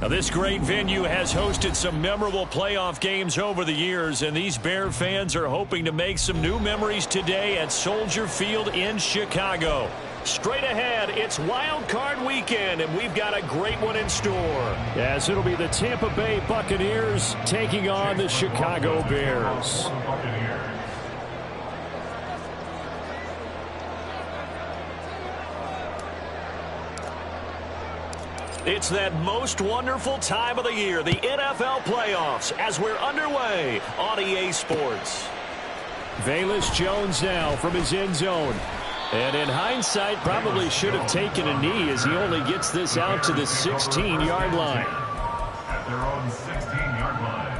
Now, this great venue has hosted some memorable playoff games over the years, and these Bear fans are hoping to make some new memories today at Soldier Field in Chicago. Straight ahead, it's Wild Card Weekend, and we've got a great one in store. As it'll be the Tampa Bay Buccaneers taking on the Chicago Bears. It's that most wonderful time of the year, the NFL playoffs, as we're underway on EA Sports. Velus Jones now from his end zone. And in hindsight, probably should have taken a knee as he only gets this out to the 16-yard line. At their own 16-yard line.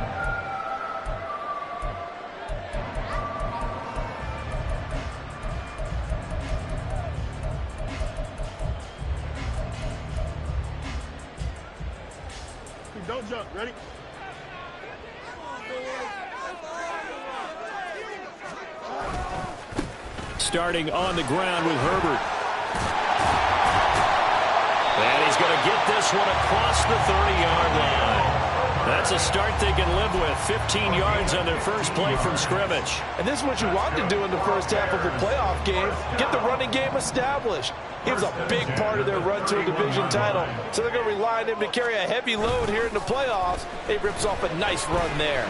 Don't jump. Ready? Starting on the ground with Herbert. And he's going to get this one across the 30-yard line. That's a start they can live with. 15 yards on their first play from scrimmage. And this is what you want to do in the first half of a playoff game. Get the running game established. He was a big part of their run to a division title. So they're going to rely on him to carry a heavy load here in the playoffs. He rips off a nice run there.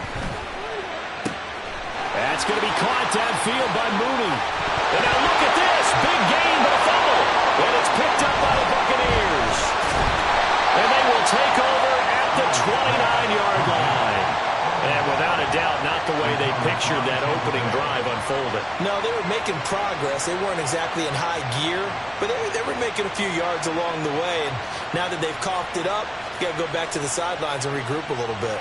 That's going to be caught downfield by Mooney. And now look at this. Big gain, but a fumble. And it's picked up by the Buccaneers. And they will take over at the 29-yard line. And without a doubt, not the way they pictured that opening drive unfolded. No, they were making progress. They weren't exactly in high gear, but they were making a few yards along the way. And now that they've coughed it up, you got to go back to the sidelines and regroup a little bit.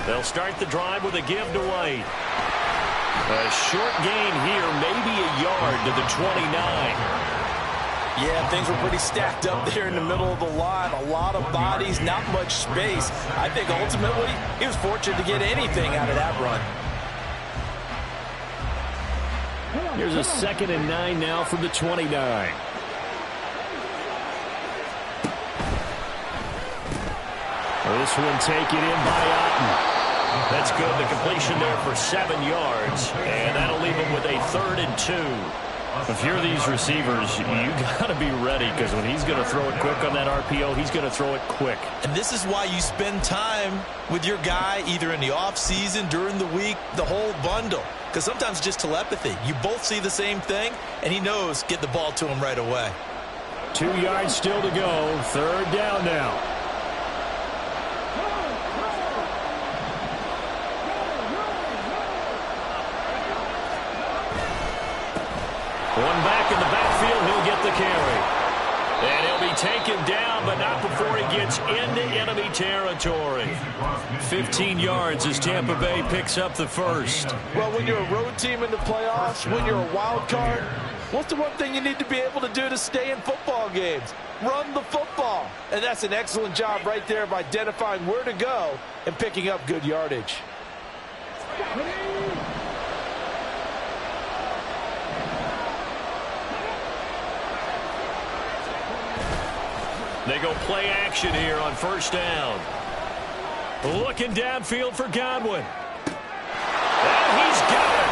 They'll start the drive with a give to White. A short gain here, maybe a yard to the 29. Yeah, things were pretty stacked up there in the middle of the line. A lot of bodies, not much space. I think ultimately he was fortunate to get anything out of that run. Here's a 2nd and 9 now from the 29. This one taken in by Otten. That's good. The completion there for 7 yards. And that'll leave him with a 3rd and 2. If you're these receivers, you got to be ready, because when he's going to throw it quick on that RPO, he's going to throw it quick. And this is why you spend time with your guy either in the offseason, during the week, the whole bundle. Because sometimes just telepathy. You both see the same thing, and he knows get the ball to him right away. 2 yards still to go. 3rd down now. One back in the backfield, he'll get the carry. And he'll be taken down, but not before he gets into enemy territory. 15 yards as Tampa Bay picks up the first. Well, when you're a road team in the playoffs, when you're a wild card, what's the one thing you need to be able to do to stay in football games? Run the football. And that's an excellent job right there of identifying where to go and picking up good yardage. They go play action here on 1st down. Looking downfield for Godwin. And he's got it.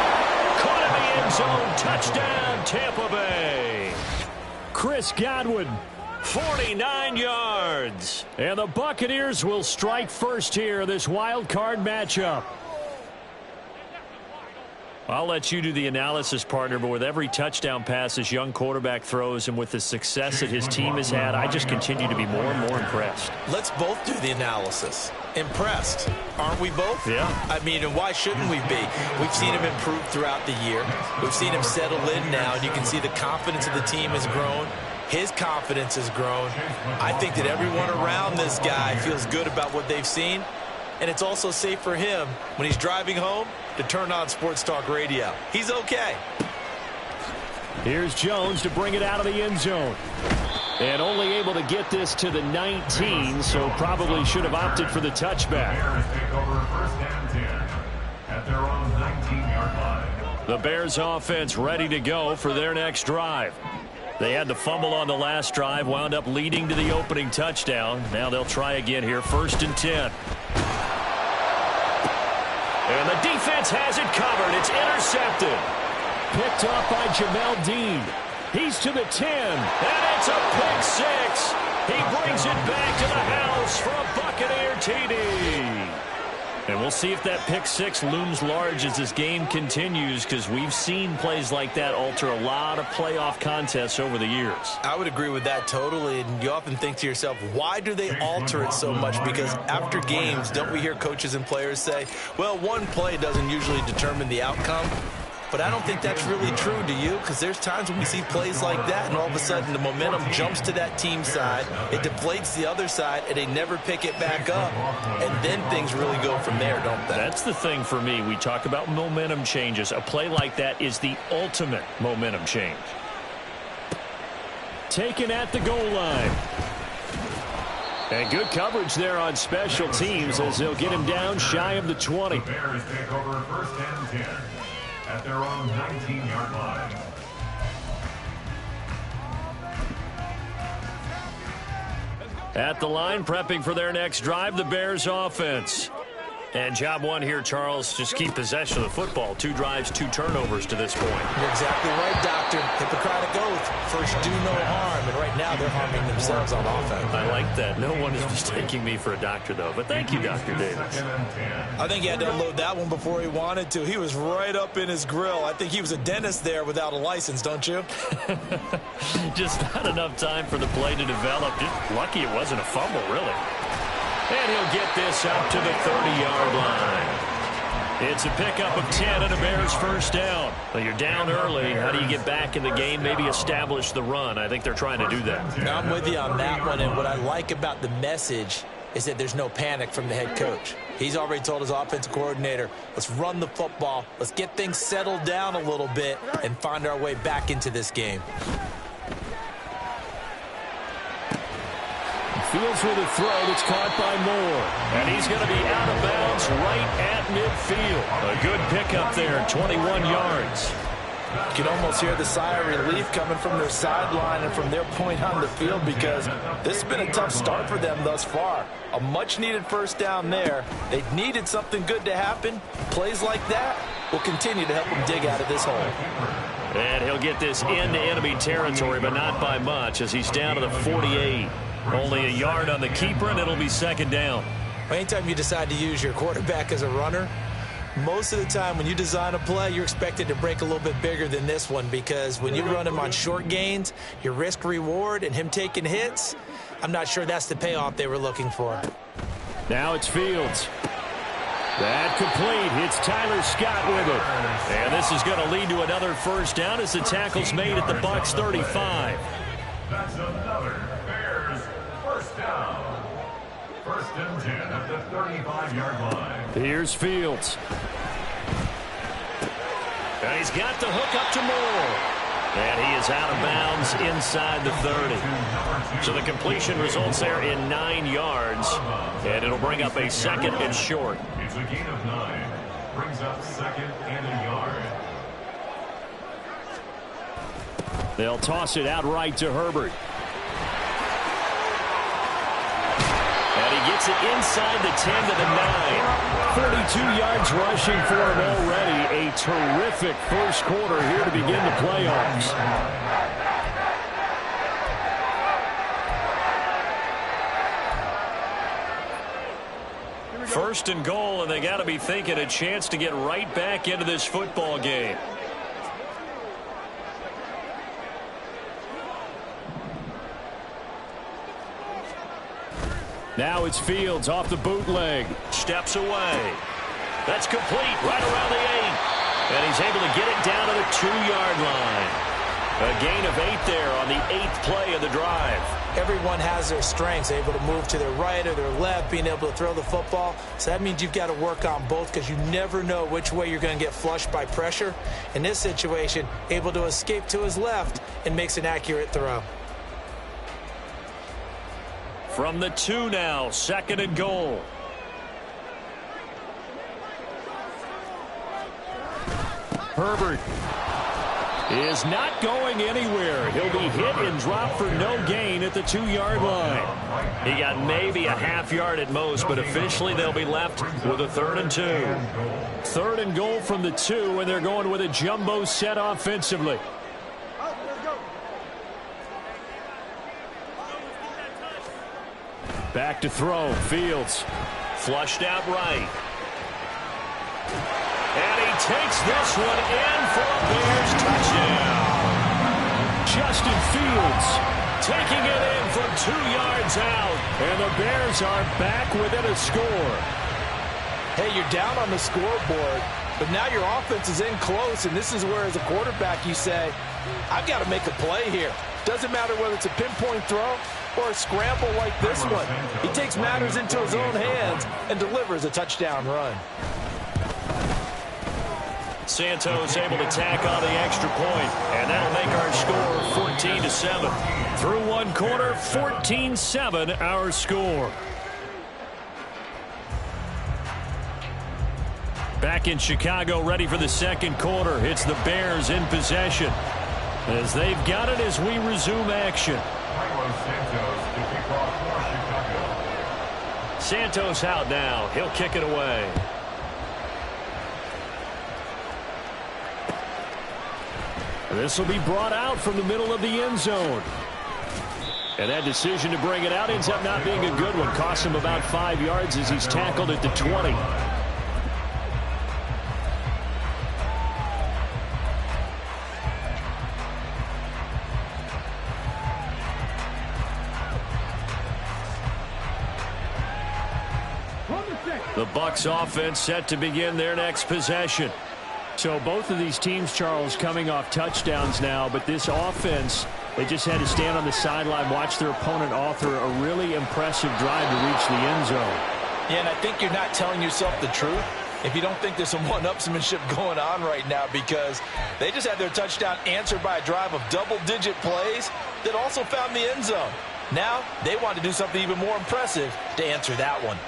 Caught in the end zone. Touchdown, Tampa Bay. Chris Godwin, 49 yards. And the Buccaneers will strike first here, this wild card matchup. I'll let you do the analysis, partner, but with every touchdown pass this young quarterback throws and with the success that his team has had, I just continue to be more and more impressed. Let's both do the analysis. Impressed, aren't we both? Yeah. I mean, and why shouldn't we be? We've seen him improve throughout the year. We've seen him settle in now, and you can see the confidence of the team has grown. His confidence has grown. I think that everyone around this guy feels good about what they've seen, and it's also safe for him when he's driving home to turn on Sports Talk Radio. He's okay. Here's Jones to bring it out of the end zone. And only able to get this to the 19, so probably should have opted for the touchback. Bears take over first and 10 at their own 19-yard line. The Bears offense ready to go for their next drive. They had the fumble on the last drive, wound up leading to the opening touchdown. Now they'll try again here, first and 10. And the defense has it covered. It's intercepted. Picked up by Jamel Dean. He's to the 10. And it's a pick six. He brings it back to the house for a Buccaneer TD. And we'll see if that pick six looms large as this game continues, because we've seen plays like that alter a lot of playoff contests over the years. I would agree with that totally, and you often think to yourself, why do they alter it so much? Because after games, don't we hear coaches and players say, well, one play doesn't usually determine the outcome? But I don't think that's really true, do you? Because there's times when we see plays like that, and all of a sudden the momentum jumps to that team side, it deflates the other side, and they never pick it back up. And then things really go from there, don't they? That's the thing for me. We talk about momentum changes. A play like that is the ultimate momentum change. Taken at the goal line. And good coverage there on special teams as they'll get him down shy of the 20. The Bears take over first and 10 at their own 19-yard line. At the line, prepping for their next drive, the Bears offense. And job one here, Charles, just keep possession of the football. 2 drives, 2 turnovers to this point. You're exactly right, Doctor. Hippocratic oath. First, do no harm. And right now, they're harming themselves on offense. I like that. No one is mistaking me for a doctor, though. But thank you, Dr. Davis. I think he had to unload that one before he wanted to. He was right up in his grill. I think he was a dentist there without a license, don't you? Just not enough time for the play to develop. Just lucky it wasn't a fumble, really. And he'll get this up to the 30-yard line. It's a pickup of 10 and a Bears first down. Well, you're down early. How do you get back in the game, maybe establish the run? I think they're trying to do that. I'm with you on that one, and what I like about the message is that there's no panic from the head coach. He's already told his offensive coordinator, let's run the football, let's get things settled down a little bit, and find our way back into this game. Fields with a throw that's caught by Moore. And he's going to be out of bounds right at midfield. A good pickup there, 21 yards. You can almost hear the sigh of relief coming from their sideline and from their point on the field, because this has been a tough start for them thus far. A much-needed first down there. They needed something good to happen. Plays like that will continue to help them dig out of this hole. And he'll get this into enemy territory, but not by much, as he's down to the 48. Only a yard on the keeper, and it'll be second down. Anytime you decide to use your quarterback as a runner, most of the time when you design a play, you're expected to break a little bit bigger than this one, because when you run him on short gains, your risk-reward and him taking hits, I'm not sure that's the payoff they were looking for. Now it's Fields. That complete. It's Tyler Scott with it. And this is going to lead to another first down as the tackle's made at the Bucs 35. That's another Bears first down. First and 10 at the 35-yard line. Here's Fields. And he's got the hook up to Moore. And he is out of bounds inside the 30. So the completion results there in 9 yards. And it'll bring up a second and short. It's a gain of 9. Brings up second and a yard. They'll toss it out right to Herbert. And he gets it inside the 10 to the 9. 42 yards rushing for him already. A terrific first quarter here to begin the playoffs. First and goal, and they got to be thinking a chance to get right back into this football game. Now it's Fields off the bootleg. Steps away. That's complete right around the 8. And he's able to get it down to the 2-yard line. A gain of 8 there on the 8th play of the drive. Everyone has their strengths, able to move to their right or their left, being able to throw the football. So that means you've got to work on both because you never know which way you're going to get flushed by pressure. In this situation, able to escape to his left and makes an accurate throw. From the 2 now, 2nd and goal. Herbert is not going anywhere. He'll be hit and dropped for no gain at the 2-yard line. He got maybe a half yard at most, but officially they'll be left with a 3rd and 2. 3rd and goal from the 2, and they're going with a jumbo set offensively. Back to throw. Fields flushed out right. And he takes this one in for a Bears touchdown. Justin Fields taking it in from 2 yards out. And the Bears are back within a score. Hey, you're down on the scoreboard, but now your offense is in close, and this is where, as a quarterback, you say, I've got to make a play here. Doesn't matter whether it's a pinpoint throw or a scramble like this one. He takes matters into his own hands and delivers a touchdown run. Santos able to tack on the extra point, and that'll make our score 14-7. Through one quarter, 14-7 our score. Back in Chicago, ready for the second quarter. It's the Bears in possession, as they've got it as we resume action. Santos out now. He'll kick it away. This will be brought out from the middle of the end zone. And that decision to bring it out ends up not being a good one. Costs him about 5 yards as he's tackled at the 20. The Bucs offense set to begin their next possession. So both of these teams, Charles, coming off touchdowns now, but this offense, they just had to stand on the sideline, watch their opponent author a really impressive drive to reach the end zone. Yeah, and I think you're not telling yourself the truth if you don't think there's some one-upsmanship going on right now, because they just had their touchdown answered by a drive of double-digit plays that also found the end zone. Now they want to do something even more impressive to answer that one.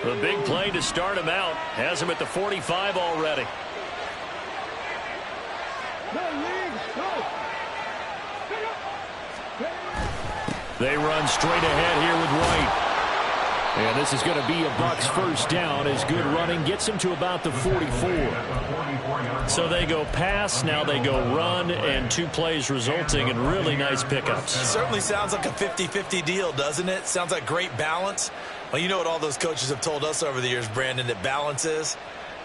The big play to start him out has him at the 45 already. They run straight ahead here with White. And this is going to be a Bucs first down as good running gets him to about the 44. So they go pass, now they go run, and 2 plays resulting in really nice pickups. It certainly sounds like a 50-50 deal, doesn't it? Sounds like great balance. Well, you know what all those coaches have told us over the years, Brandon, that balance is?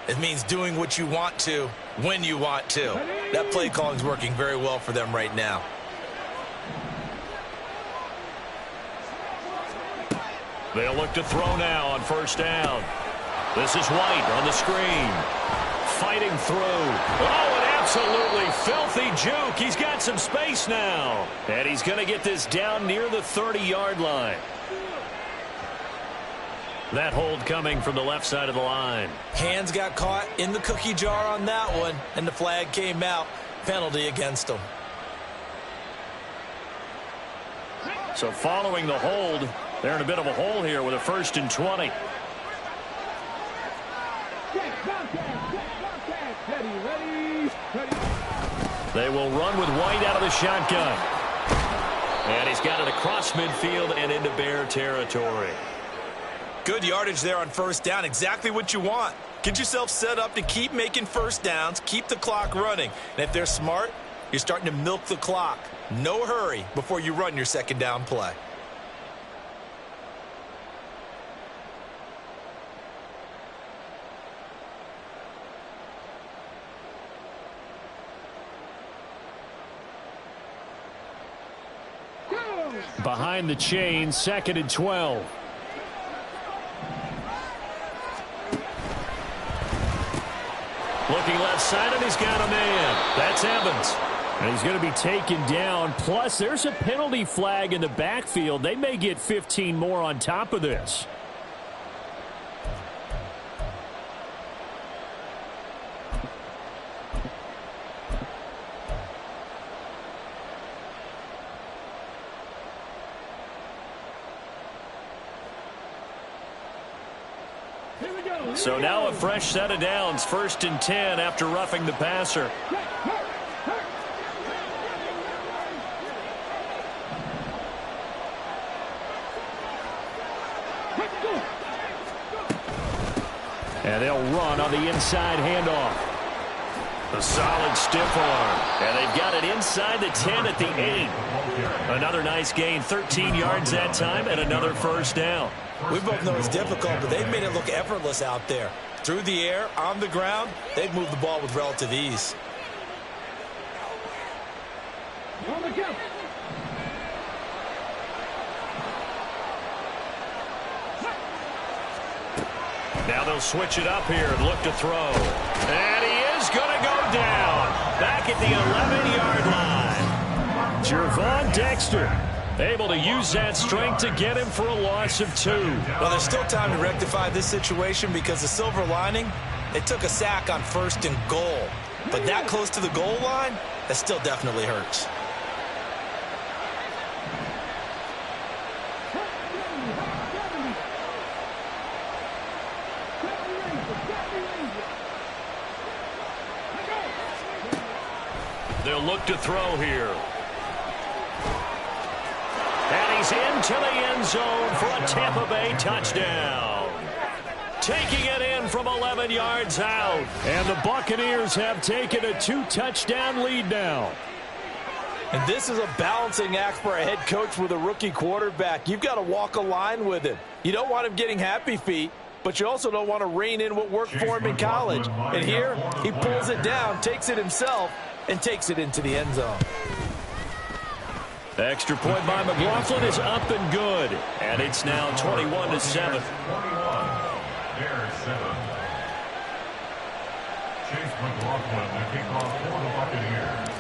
It means doing what you want to when you want to. That play calling is working very well for them right now. They'll look to throw now on first down. This is White on the screen. Fighting through. Oh, an absolutely filthy juke. He's got some space now. And he's going to get this down near the 30-yard line. That hold coming from the left side of the line. Hands got caught in the cookie jar on that one, and the flag came out. Penalty against him. So following the hold, they're in a bit of a hole here with a 1st and 20. They will run with White out of the shotgun. And he's got it across midfield and into Bear territory. Good yardage there on first down. Exactly what you want. Get yourself set up to keep making first downs, keep the clock running. And if they're smart, you're starting to milk the clock. No hurry before you run your second down play. Behind the chain, 2nd and 12. Looking left side, and he's got a man. That's Evans. And he's going to be taken down. Plus, there's a penalty flag in the backfield. They may get 15 more on top of this. So now a fresh set of downs, 1st and 10 after roughing the passer. And they'll run on the inside handoff. A solid stiff arm. And they've got it inside the 10 at the 8. Another nice gain, 13 yards that time, and another first down. We both know it's difficult, but they've made it look effortless out there. Through the air, on the ground, they've moved the ball with relative ease. Now they'll switch it up here and look to throw. And he is going to go down. Back at the 11-yard line. Jervon Dexter able to use that strength to get him for a loss of 2. Well, there's still time to rectify this situation because the silver lining, they took a sack on 1st and goal. But that close to the goal line, that still definitely hurts. They'll look to throw here. And he's into the end zone for a Tampa Bay touchdown. Taking it in from 11 yards out. And the Buccaneers have taken a 2-touchdown lead now. And this is a balancing act for a head coach with a rookie quarterback. You've got to walk a line with him. You don't want him getting happy feet, but you also don't want to rein in what worked for him in college. And here, he pulls it down, takes it himself, and takes it into the end zone. The extra point by McLaughlin is up and good. And it's now 21-7. 21. Bears 7. Chase McLaughlin to kick off for the Buccaneers.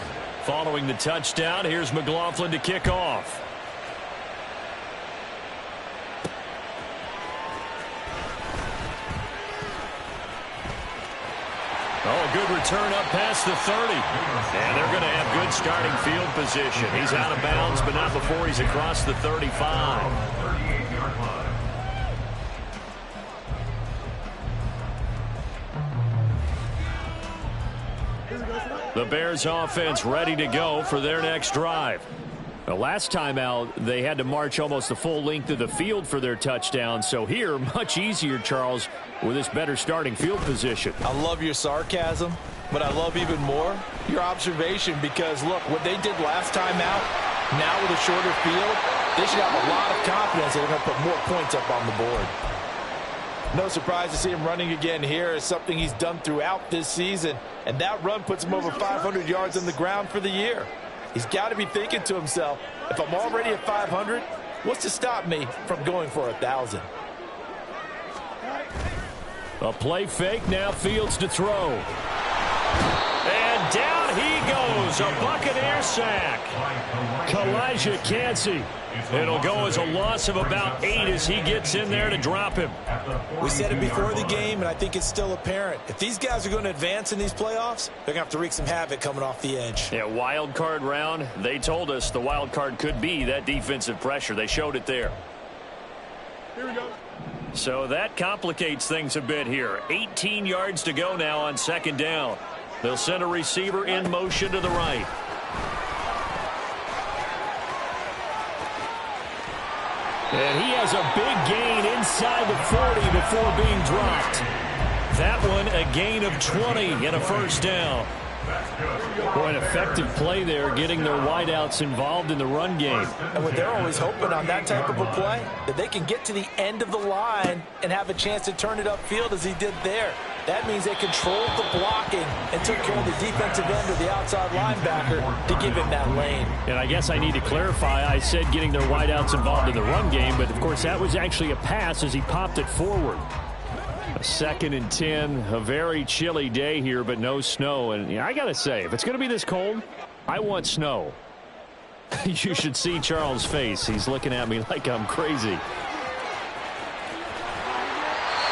Following the touchdown, here's McLaughlin to kick off. Oh, good return up past the 30. And they're going to have good starting field position. He's out of bounds, but not before he's across the 35. 38-yard line. The Bears offense ready to go for their next drive. The last time out, they had to march almost the full length of the field for their touchdown. So here, much easier, Charles, with this better starting field position. I love your sarcasm, but I love even more your observation because, look, what they did last time out, now with a shorter field, they should have a lot of confidence that they're going to put more points up on the board. No surprise to see him running again here. Is something he's done throughout this season, and that run puts him over 500 yards on the ground for the year. He's got to be thinking to himself, if I'm already at 500, what's to stop me from going for 1,000? A play fake, now Fields to throw. And down he goes, a Buccaneer sack. Kalijah Kancey. It'll go as a loss of about 8 as he gets in there to drop him. We said it before the game, and I think it's still apparent. If these guys are going to advance in these playoffs, they're going to have to wreak some havoc coming off the edge. Yeah, wild card round. They told us the wild card could be that defensive pressure. They showed it there. Here we go. So that complicates things a bit here. 18 yards to go now on 2nd down. They'll send a receiver in motion to the right. And he has a big gain inside the 40 before being dropped. That one, a gain of 20 and a first down. Boy, an effective play there, getting their wideouts involved in the run game. And what they're always hoping on that type of a play, that they can get to the end of the line and have a chance to turn it upfield as he did there. That means they controlled the blocking and took care of the defensive end or the outside linebacker to give him that lane. And I guess I need to clarify, I said getting their wideouts involved in the run game, but of course that was actually a pass as he popped it forward. A 2nd and 10, a very chilly day here, but no snow. And I got to say, if it's going to be this cold, I want snow. You should see Charles' face. He's looking at me like I'm crazy.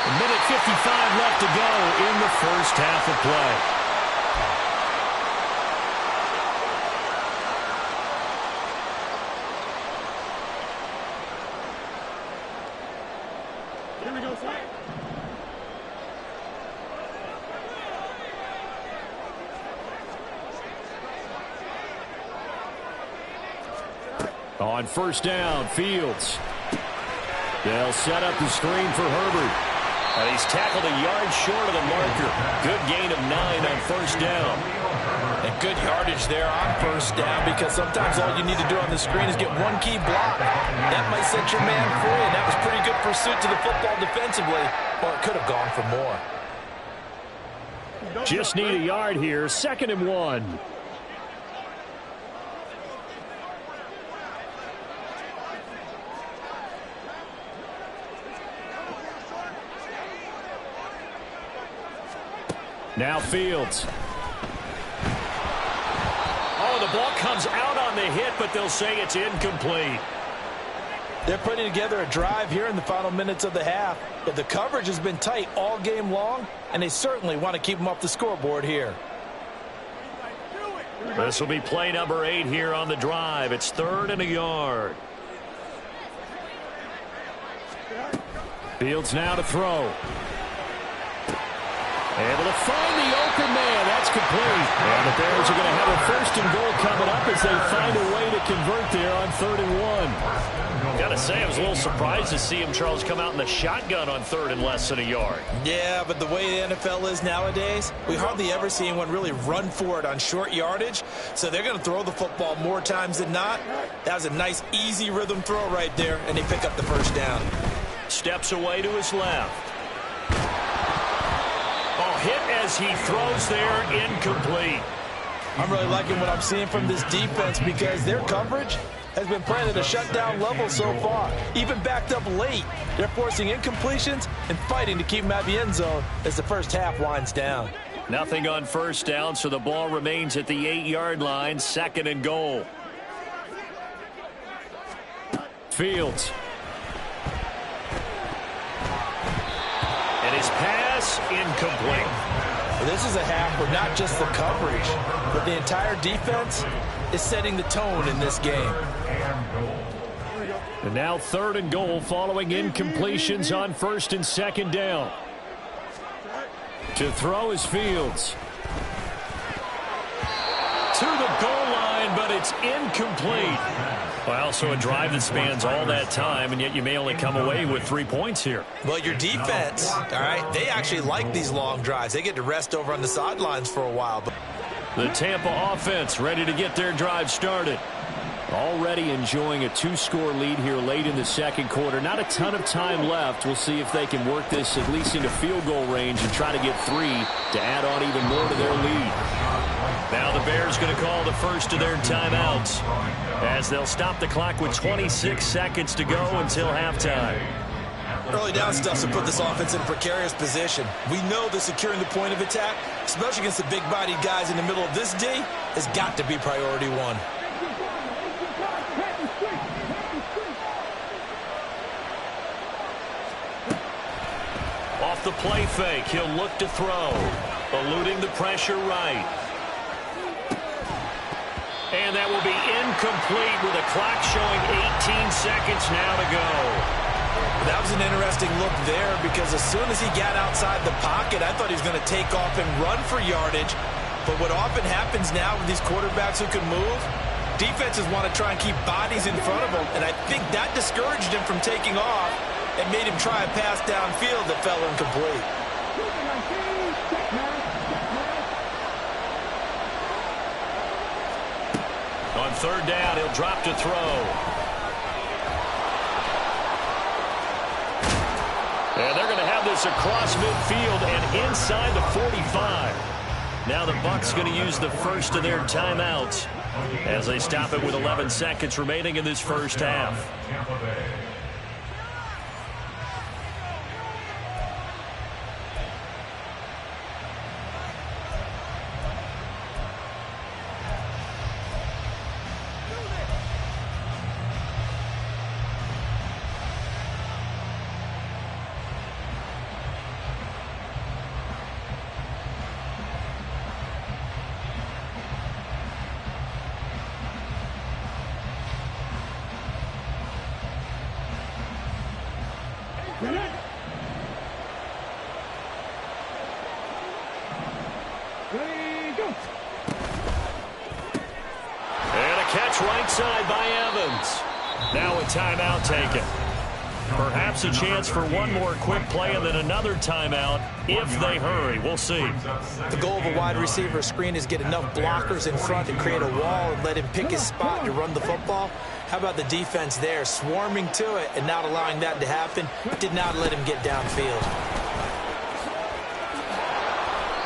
A minute 55 left to go in the first half of play. On first down, Fields. They'll set up the screen for Herbert. And he's tackled a yard short of the marker. Good gain of 9 on first down. And good yardage there on first down, because sometimes all you need to do on the screen is get one key block. That might set your man free, and that was pretty good pursuit to the football defensively, or it could have gone for more. Just need a yard here. 2nd and 1. Now Fields. Oh, the ball comes out on the hit, but they'll say it's incomplete. They're putting together a drive here in the final minutes of the half, but the coverage has been tight all game long, and they certainly want to keep them off the scoreboard here. This will be play number 8 here on the drive. It's 3rd and a yard. Fields now to throw. Able to find the open man. That's complete. And the Bears are going to have a 1st and goal coming up as they find a way to convert there on 3rd and 1. Got to say, I was a little surprised to see him, Charles, come out in the shotgun on 3rd and less than a yard. Yeah, but the way the NFL is nowadays, we hardly ever see anyone really run for it on short yardage. So they're going to throw the football more times than not. That was a nice, easy rhythm throw right there, and they pick up the first down. Steps away to his left. Hit as he throws there, incomplete. I'm really liking what I'm seeing from this defense, because their coverage has been playing at a shutdown level so far. Even backed up late, they're forcing incompletions and fighting to keep them out of the end zone as the first half winds down. Nothing on first down, so the ball remains at the 8-yard line, 2nd and goal. Fields. And his pass incomplete. Well, this is a half where not just the coverage, but the entire defense is setting the tone in this game. And now 3rd and goal following incompletions on 1st and 2nd down. To throw is Fields. To the goal line, but it's incomplete. Well, so a drive that spans all that time, and yet you may only come away with 3 points here. Well, your defense, all right, they actually like these long drives. They get to rest over on the sidelines for a while. The Tampa offense ready to get their drive started. Already enjoying a 2-score lead here late in the 2nd quarter. Not a ton of time left. We'll see if they can work this at least into field goal range and try to get 3 to add on even more to their lead. Now the Bears going to call the first of their timeouts as they'll stop the clock with 26 seconds to go until halftime. Early down stuff to put this offense in a precarious position. We know that securing the point of attack, especially against the big-bodied guys in the middle of this D, has got to be priority 1. Off the play fake, he'll look to throw. Eluding the pressure right. And that will be incomplete with a clock showing 18 seconds now to go. That was an interesting look there, because as soon as he got outside the pocket, I thought he was going to take off and run for yardage. But what often happens now with these quarterbacks who can move, Defenses want to try and keep bodies in front of him, and I think that discouraged him from taking off and made him try a pass downfield that fell incomplete. On third down, he'll drop to throw. And they're going to have this across midfield and inside the 45. Now the Bucs going to use the first of their timeouts as they stop it with 11 seconds remaining in this first half. Right side by Evans. Now a timeout taken. Perhaps a chance for one more quick play and then another timeout if they hurry. We'll see. The goal of a wide receiver screen is get enough blockers in front to create a wall and let him pick his spot to run the football. How about the defense there, swarming to it and not allowing that to happen? Did not let him get downfield.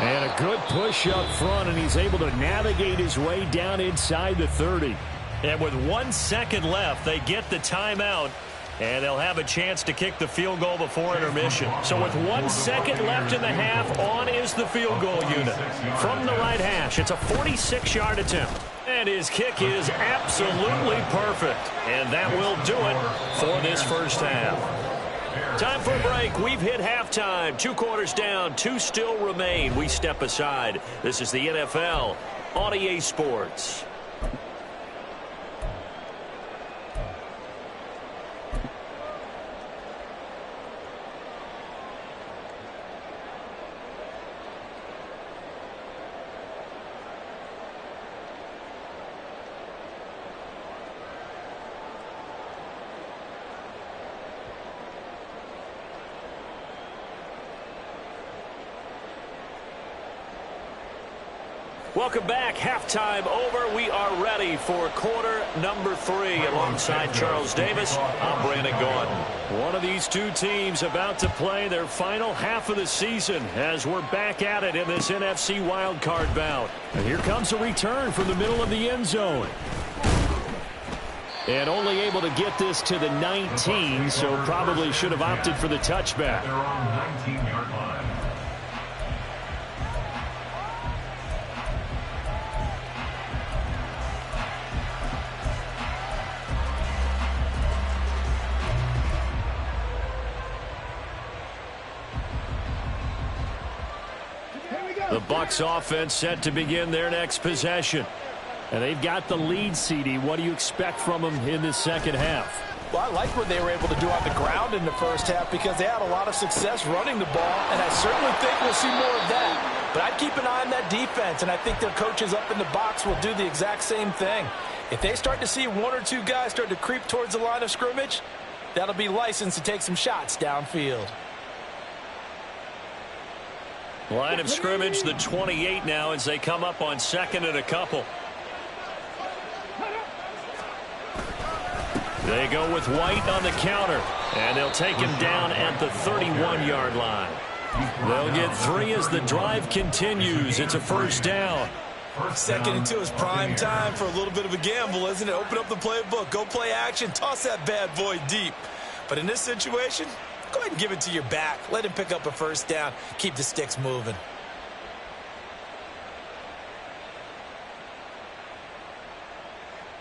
And a good push up front, and he's able to navigate his way down inside the 30. And with 1 second left, they get the timeout, and they'll have a chance to kick the field goal before intermission. So with 1 second left in the half, on is the field goal unit. From the right hash, it's a 46-yard attempt. And his kick is absolutely perfect. And that will do it for this first half. Time for a break. We've hit halftime. 2 quarters down, 2 still remain. We step aside. This is the NFL on EA Sports. Welcome back. Halftime over. We are ready for quarter number 3. Alongside Charles Davis, I'm Brandon Gordon. One of these two teams about to play their final half of the season as we're back at it in this NFC wildcard bout. And here comes a return from the middle of the end zone. And only able to get this to the 19, so probably should have opted for the touchback. They're on 19-yard line. The Bucs offense set to begin their next possession. And they've got the lead, CD. What do you expect from them in this second half? Well, I like what they were able to do on the ground in the first half because they had a lot of success running the ball, and I certainly think we'll see more of that. But I'd keep an eye on that defense, and I think their coaches up in the box will do the exact same thing. If they start to see 1 or 2 guys start to creep towards the line of scrimmage, that'll be licensed to take some shots downfield. Line of scrimmage, the 28 now as they come up on second and a couple. They go with White on the counter, and they'll take him down at the 31-yard line. They'll get 3 as the drive continues. It's a first down. Second and 2 is prime time for a little bit of a gamble, isn't it? Open up the playbook, go play action, toss that bad boy deep. But in this situation, go ahead and give it to your back. Let him pick up a first down. Keep the sticks moving.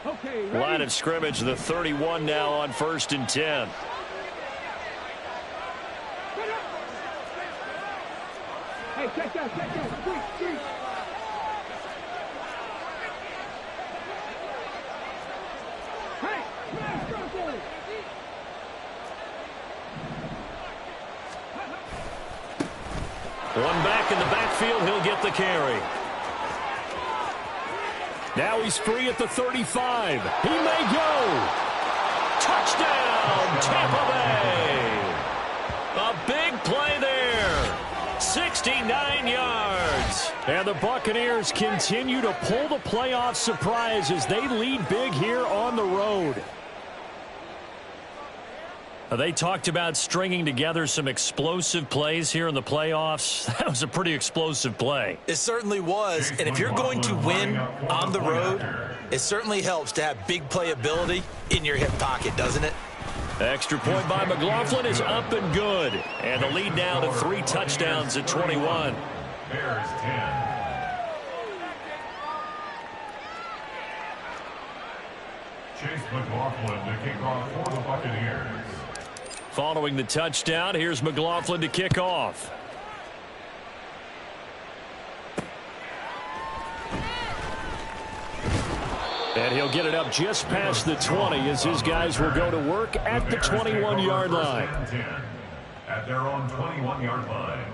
Okay, Line of scrimmage, the 31 now on 1st and 10. Hey, check that. Three. Hey, One back in the backfield, he'll get the carry. Now he's free at the 35. He may go. Touchdown, Tampa Bay. A big play there. 69 yards. And the Buccaneers continue to pull the playoff surprise as they lead big here on the road. They talked about stringing together some explosive plays here in the playoffs. That was a pretty explosive play. It certainly was. And if you're going to win on the road, it certainly helps to have big playability in your hip pocket, doesn't it? Extra point by McLaughlin is up and good. And the lead now to 3 touchdowns at 21. Bears 10. Chase McLaughlin to kick off for the Buccaneers. Following the touchdown, here's McLaughlin to kick off. And he'll get it up just past the 20 as his guys will go to work at the 21-yard line. At their own 21-yard line.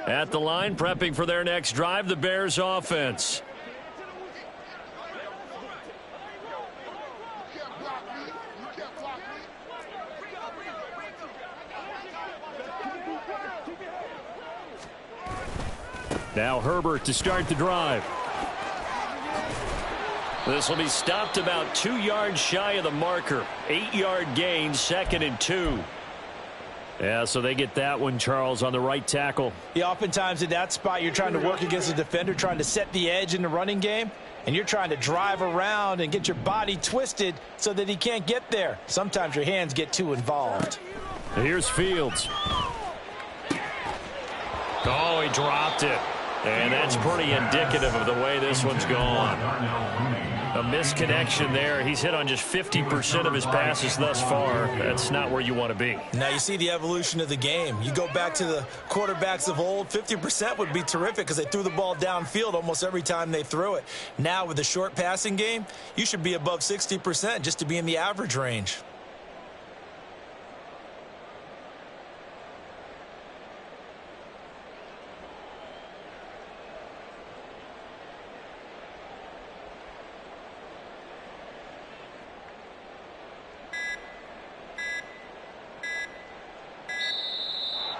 At the line, prepping for their next drive, the Bears offense. Now Herbert to start the drive. This will be stopped about 2 yards shy of the marker. 8-yard gain, 2nd and 2. Yeah, so they get that one, Charles, on the right tackle. Yeah, oftentimes in that spot, you're trying to work against a defender, trying to set the edge in the running game, and you're trying to drive around and get your body twisted so that he can't get there. Sometimes your hands get too involved. Here's Fields. Oh, he dropped it. And that's pretty indicative of the way this one's gone. A misconnection there. He's hit on just 50% of his passes thus far. That's not where you want to be. Now you see the evolution of the game. You go back to the quarterbacks of old, 50% would be terrific because they threw the ball downfield almost every time they threw it. Now with the short passing game, you should be above 60% just to be in the average range.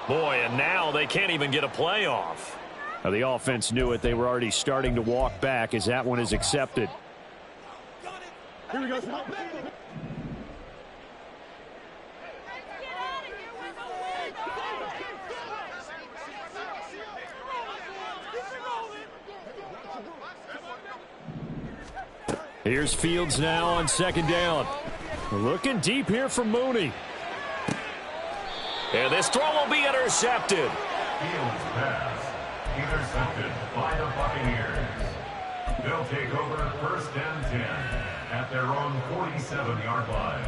Boy, and now they can't even get a playoff. Now, the offense knew it. They were already starting to walk back as that one is accepted. Here we go. Here's Fields now on 2nd down. Looking deep here for Mooney. And this throw will be intercepted. Fields pass intercepted by the Buccaneers. They'll take over 1st and 10 at their own 47-yard line.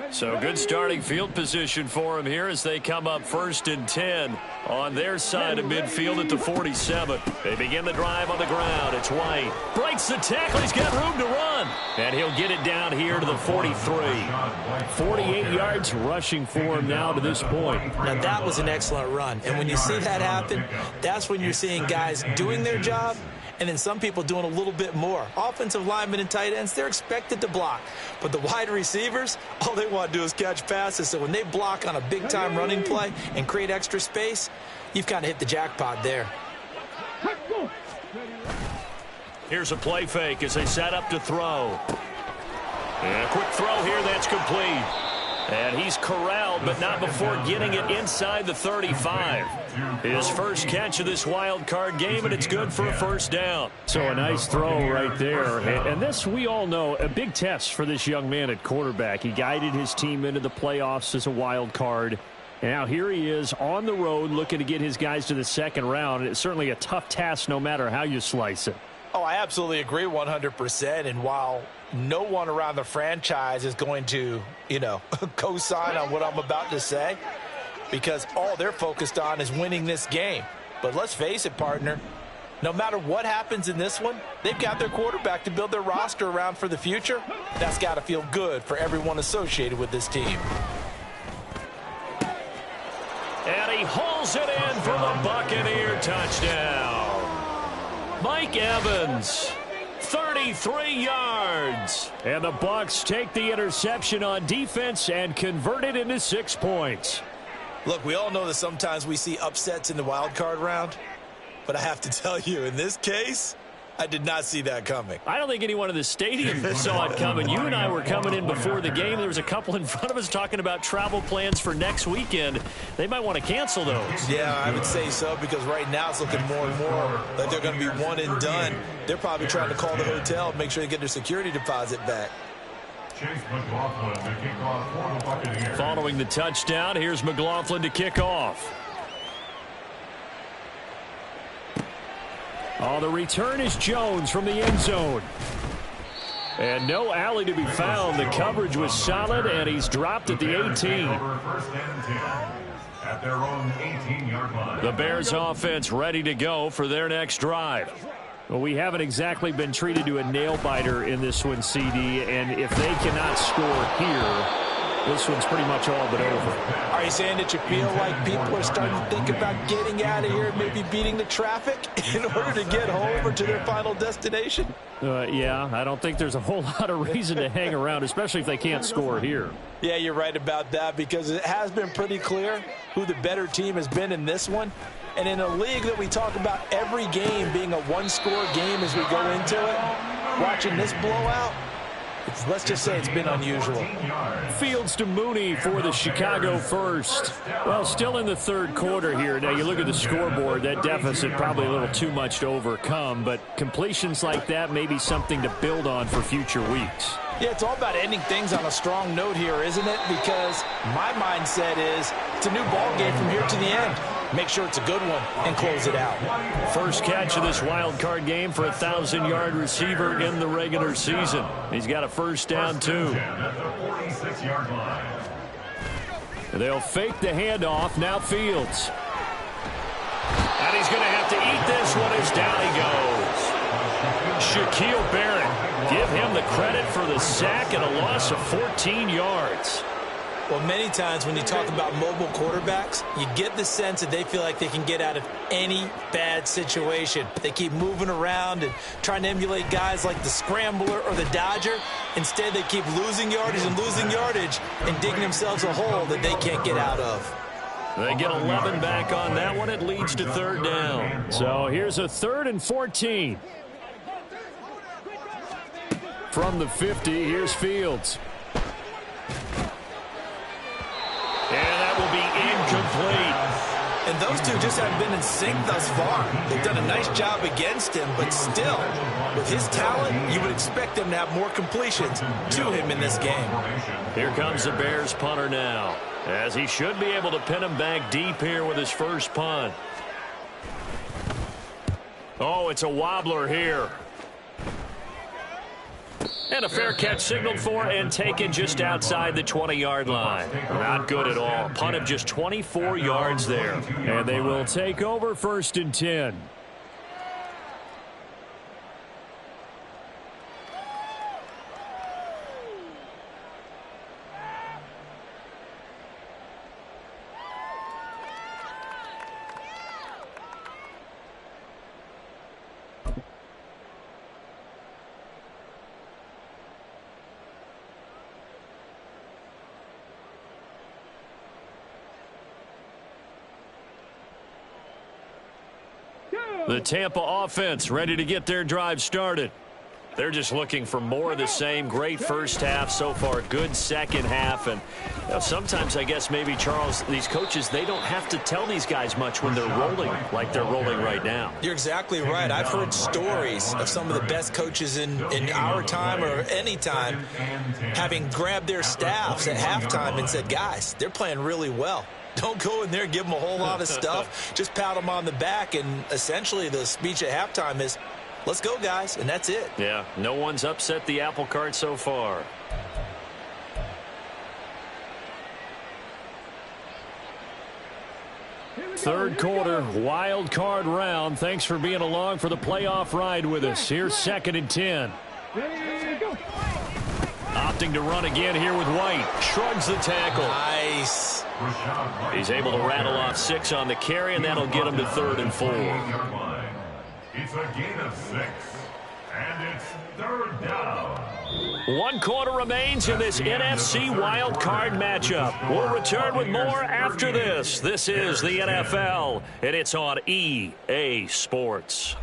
So good starting field position for him here as they come up 1st and 10 on their side of midfield at the 47. They begin the drive on the ground. It's White. Breaks the tackle. He's got room to run. And he'll get it down here to the 43. 48 yards rushing for him now to this point. Now that was an excellent run. And when you see that happen, that's when you're seeing guys doing their job and then some people doing a little bit more. Offensive linemen and tight ends, they're expected to block. But the wide receivers, all they want to do is catch passes. So when they block on a big-time running play and create extra space, you've kind of hit the jackpot there. Here's a play fake as they set up to throw. And a quick throw here, that's complete. And he's corralled, but not before getting it inside the 35. His first catch of this wild card game, and it's good for a 1st down. So a nice throw right there. And this, we all know, a big test for this young man at quarterback. He guided his team into the playoffs as a wild card. And now here he is on the road looking to get his guys to the 2nd round. And it's certainly a tough task no matter how you slice it. Oh, I absolutely agree 100%. And while no one around the franchise is going to, co-sign on what I'm about to say, because all they're focused on is winning this game. But let's face it, partner, no matter what happens in this one, they've got their quarterback to build their roster around for the future. That's got to feel good for everyone associated with this team. And he hauls it in for the Buccaneer touchdown. Mike Evans, 33 yards. And the Bucs take the interception on defense and convert it into 6 points. Look, we all know that sometimes we see upsets in the wild card round, but I have to tell you, in this case, I did not see that coming. I don't think anyone in the stadium saw it coming. You and I were coming in before the game. There was a couple in front of us talking about travel plans for next weekend. They might want to cancel those. Yeah, I would say so, because right now it's looking more and more like they're going to be one and done. They're probably trying to call the hotel and make sure they get their security deposit back. Following the touchdown, here's McLaughlin to kick off. Oh, the return is Jones from the end zone. And no alley to be found. The coverage was solid, and he's dropped at the 18. At their own 18-yard line. The Bears offense ready to go for their next drive. Well, we haven't exactly been treated to a nail-biter in this one, CD, and if they cannot score here, this one's pretty much all but over. Are you saying that you feel like people are starting to think about getting out of here, maybe beating the traffic in order to get home or to their final destination? Yeah, I don't think there's a whole lot of reason to hang around, especially if they can't score here. Yeah, you're right about that, because it has been pretty clear who the better team has been in this one. And in a league that we talk about every game being a one-score game as we go into it, watching this blowout, let's just say it's been unusual. Fields to Mooney for the Chicago first. Well, still in the third quarter here. Now, you look at the scoreboard, that deficit probably a little too much to overcome, but completions like that may be something to build on for future weeks. Yeah, it's all about ending things on a strong note here, isn't it? Because my mindset is it's a new ball game from here to the end. Make sure it's a good one and close it out. First catch of this wild card game for a 1,000-yard receiver in the regular season. He's got a first down, too. They'll fake the handoff. Now Fields. And he's going to have to eat this one as down he goes. Shaquille Barrett, give him the credit for the sack and a loss of 14 yards. Well, many times when you talk about mobile quarterbacks, you get the sense that they feel like they can get out of any bad situation. They keep moving around and trying to emulate guys like the Scrambler or the Dodger. Instead, they keep losing yardage and digging themselves a hole that they can't get out of. They get 11 back on that one. It leads to third down. So here's a 3rd and 14. From the 50, here's Fields. And that will be incomplete. And those two just haven't been in sync thus far. They've done a nice job against him, but still, with his talent, you would expect them to have more completions to him in this game. Here comes the Bears punter now, as he should be able to pin him back deep here with his first punt. Oh, it's a wobbler here. And a fair catch signaled for and taken just outside the 20-yard line. Not good at all. Punt of just 24 yards there. And they will take over 1st and 10. The Tampa offense ready to get their drive started. They're just looking for more of the same. Great first half so far. Good second half. And sometimes, I guess, maybe, Charles, these coaches, they don't have to tell these guys much when they're rolling like they're rolling right now. You're exactly right. I've heard stories of some of the best coaches in our time or any time having grabbed their staffs at halftime and said, guys, they're playing really well. Don't go in there and give them a whole lot of stuff. Just pat them on the back, and essentially the speech at halftime is, let's go, guys, and that's it. Yeah, no one's upset the apple cart so far. Third quarter, wild card round. Thanks for being along for the playoff ride with us. Here's 2nd and 10. Opting to run again here with White. Shrugs the tackle. Nice. He's able to rattle off 6 on the carry, and that'll get him to 3rd and 4. It's a gain of 6, and it's 3rd down. 1 quarter remains in this NFC wild card matchup. We'll return with more after this. This is the NFL, and it's on EA Sports.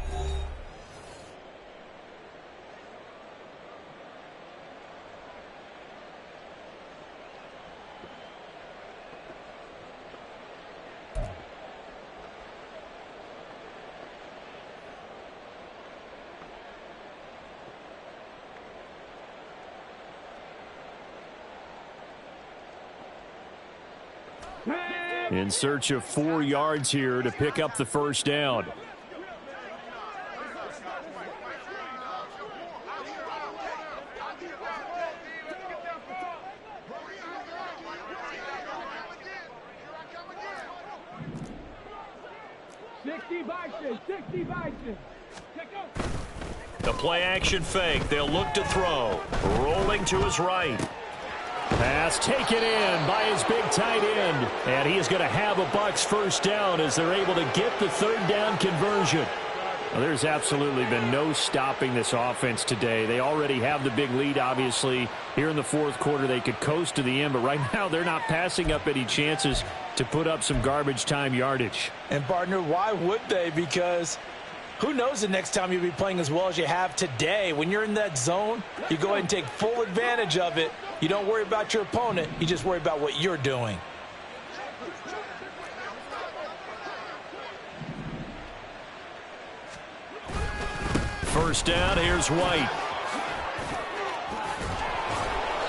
In search of 4 yards here to pick up the first down. The play action fake. They'll look to throw. Rolling to his right. Pass taken in by his big tight end. And he is going to have a Bucs first down as they're able to get the 3rd down conversion. Well, there's absolutely been no stopping this offense today. They already have the big lead, obviously. Here in the 4th quarter, they could coast to the end. But right now, they're not passing up any chances to put up some garbage time yardage. And, partner, why would they? Because who knows the next time you'll be playing as well as you have today. When you're in that zone, you go ahead and take full advantage of it. You don't worry about your opponent. You just worry about what you're doing. First down, here's White.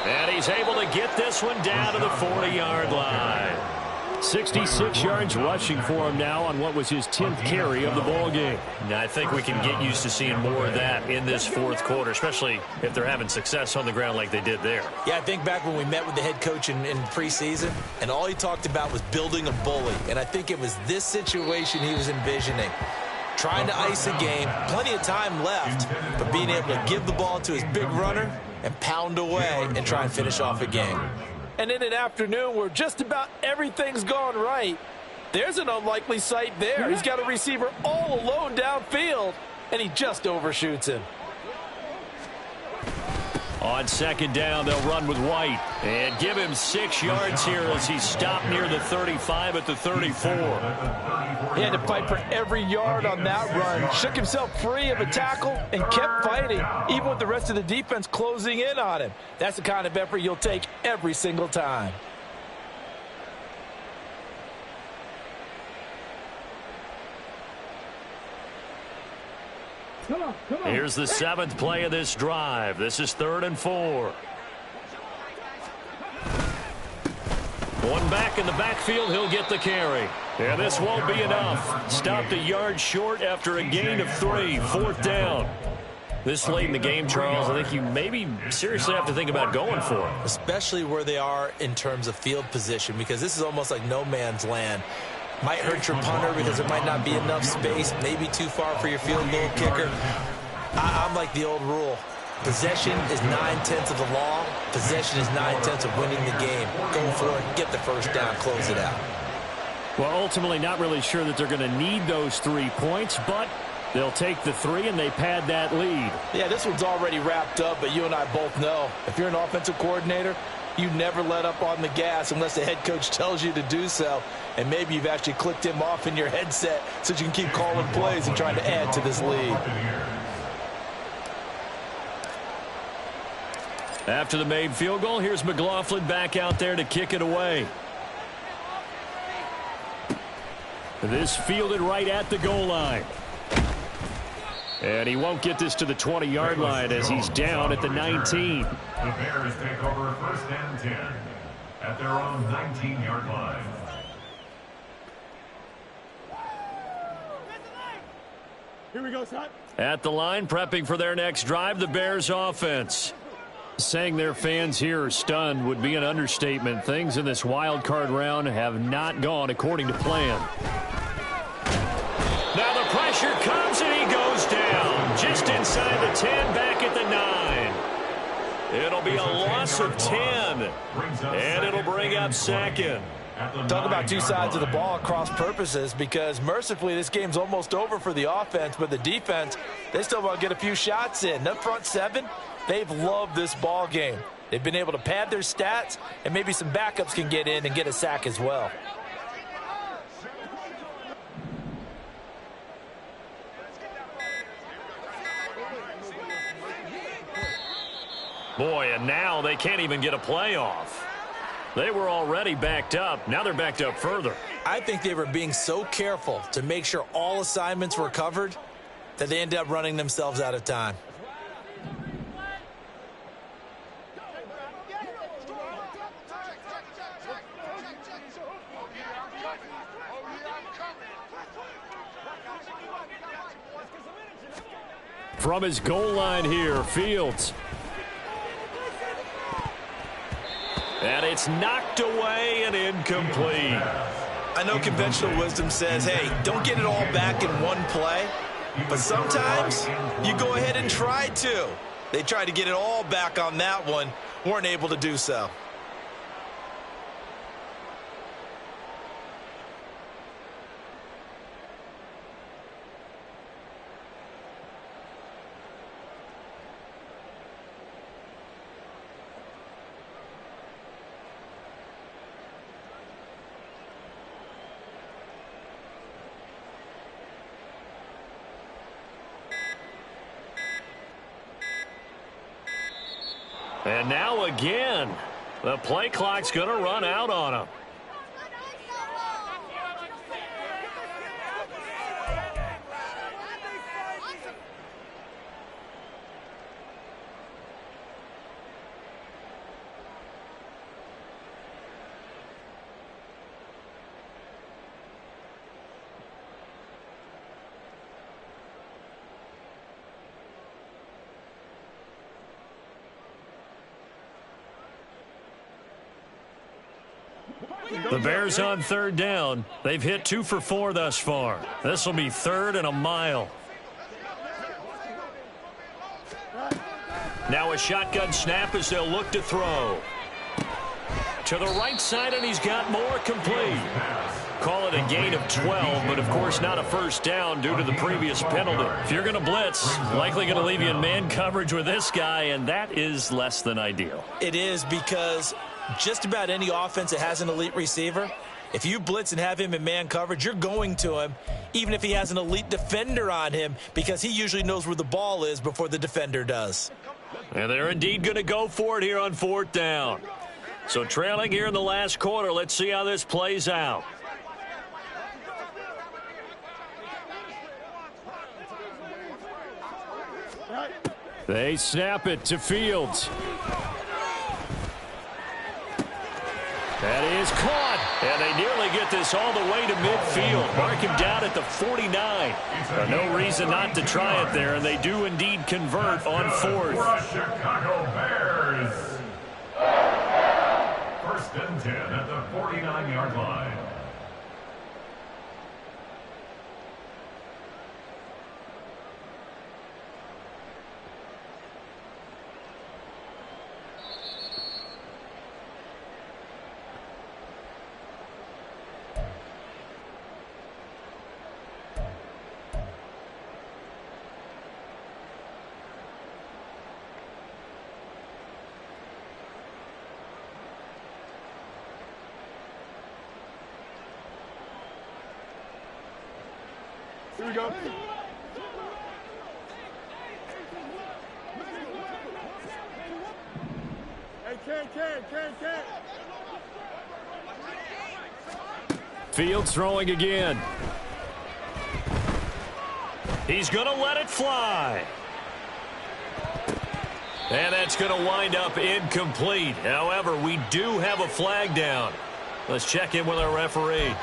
And he's able to get this one down to the 40-yard line. 66 yards rushing for him now on what was his 10th carry of the ball game. Now, I think we can get used to seeing more of that in this 4th quarter, especially if they're having success on the ground like they did there. Yeah, I think back when we met with the head coach in preseason, and all he talked about was building a bully. And I think it was this situation he was envisioning. Trying to ice a game, plenty of time left, but being able to give the ball to his big runner and pound away and try and finish off a game. And in an afternoon where just about everything's gone right, there's an unlikely sight there. He's got a receiver all alone downfield, and he just overshoots him. On 2nd down, they'll run with White and give him 6 yards here as he stopped near the 35 at the 34. He had to fight for every yard on that run. Shook himself free of a tackle and kept fighting, even with the rest of the defense closing in on him. That's the kind of effort you'll take every single time. Come on. Here's the 7th play of this drive. This is 3rd and 4. One back in the backfield, he'll get the carry. And this won't be enough. Stopped a yard short after a gain of 3. 4th down. This late in the game, Charles, I think you maybe seriously have to think about going for it. Especially where they are in terms of field position, because this is almost like no man's land. Might hurt your punter because there might not be enough space, maybe too far for your field goal kicker. I'm like the old rule. Possession is 9/10 of the law. Possession is 9/10 of winning the game. Go for it, get the first down, close it out. Well, ultimately not really sure that they're going to need those 3 points, but they'll take the 3 and they pad that lead. Yeah, this one's already wrapped up, but you and I both know if you're an offensive coordinator, you never let up on the gas unless the head coach tells you to do so. And maybe you've actually clicked him off in your headset so you can keep calling plays and trying to add to this lead. After the made field goal, here's McLaughlin back out there to kick it away. This fielded right at the goal line. And he won't get this to the 20-yard line as he's down at the 19. The Bears take over 1st and 10 at their own 19-yard line. Here we go, son. At the line, prepping for their next drive, the Bears offense. Saying their fans here are stunned would be an understatement. Things in this wild card round have not gone according to plan. Pressure comes and he goes down. Just inside the 10, back at the 9. It'll be a loss of 10. And it'll bring up second. Talk about two sides of the ball at cross purposes, because mercifully this game's almost over for the offense, but the defense, they still want to get a few shots in. That front seven, they've loved this ball game. They've been able to pad their stats, and maybe some backups can get in and get a sack as well. Boy, and now they can't even get a playoff. They were already backed up. Now they're backed up further. I think they were being so careful to make sure all assignments were covered that they ended up running themselves out of time. From his goal line here, Fields. And it's knocked away and incomplete. I know conventional wisdom says, hey, don't get it all back in one play. But sometimes you go ahead and try to. They tried to get it all back on that one, weren't able to do so. And now again, the play clock's going to run out on him. The Bears on third down. They've hit 2 for 4 thus far. This will be 3rd and a mile. Now a shotgun snap as they'll look to throw. To the right side, and he's got more, complete. Call it a gain of 12, but of course not a first down due to the previous penalty. If you're going to blitz, likely going to leave you in man coverage with this guy, and that is less than ideal. It is, because just about any offense that has an elite receiver, if you blitz and have him in man coverage, you're going to him, even if he has an elite defender on him, because he usually knows where the ball is before the defender does. And they're indeed going to go for it here on 4th down. So trailing here in the last quarter, let's see how this plays out. They snap it to Fields. That is caught, and they nearly get this all the way to midfield. Mark him down at the 49. No reason not to try it there, and they do indeed convert on 4th. Chicago Bears. 1st and 10 at the 49-yard line. Here we go. Hey, Ken. Fields throwing again. He's going to let it fly. And that's going to wind up incomplete. However, we do have a flag down. Let's check in with our referee.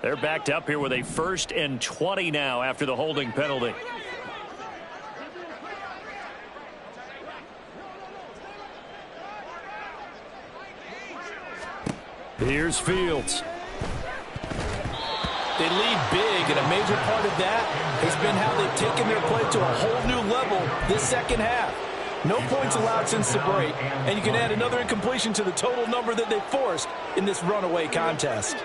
They're backed up here with a 1st and 20 now after the holding penalty. Here's Fields. They lead big, and a major part of that has been how they've taken their play to a whole new level this second half. No points allowed since the break, and you can add another incompletion to the total number that they forced in this runaway contest.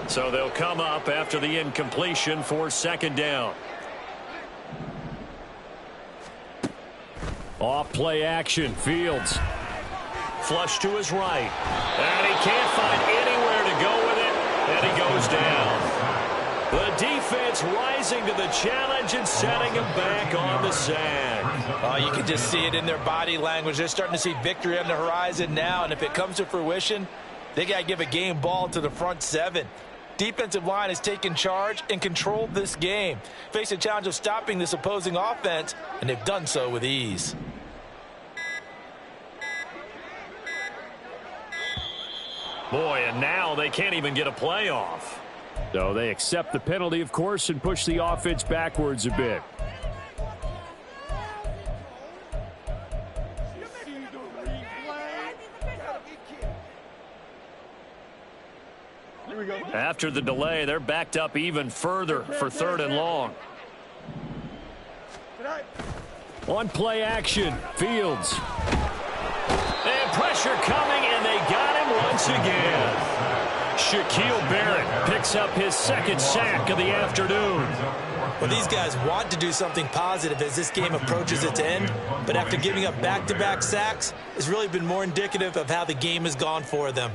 So they'll come up after the incompletion for 2nd down. Off play action, Fields. Flush to his right. And he can't find anywhere to go with it, and he goes down. The defense rising to the challenge and setting him back on the sack. You can just see it in their body language. They're starting to see victory on the horizon now, and if it comes to fruition, they got to give a game ball to the front 7. Defensive line has taken charge and controlled this game. Face a challenge of stopping this opposing offense, and they've done so with ease. Boy, and now they can't even get a playoff. So they accept the penalty, of course, and push the offense backwards a bit. Here we go. After the delay, they're backed up even further for 3rd and long. On play action, Fields. And pressure coming, and they got him once again. Shaquille Barrett picks up his 2nd sack of the afternoon. Well, these guys want to do something positive as this game approaches its end, but after giving up back-to-back sacks, it's really been more indicative of how the game has gone for them.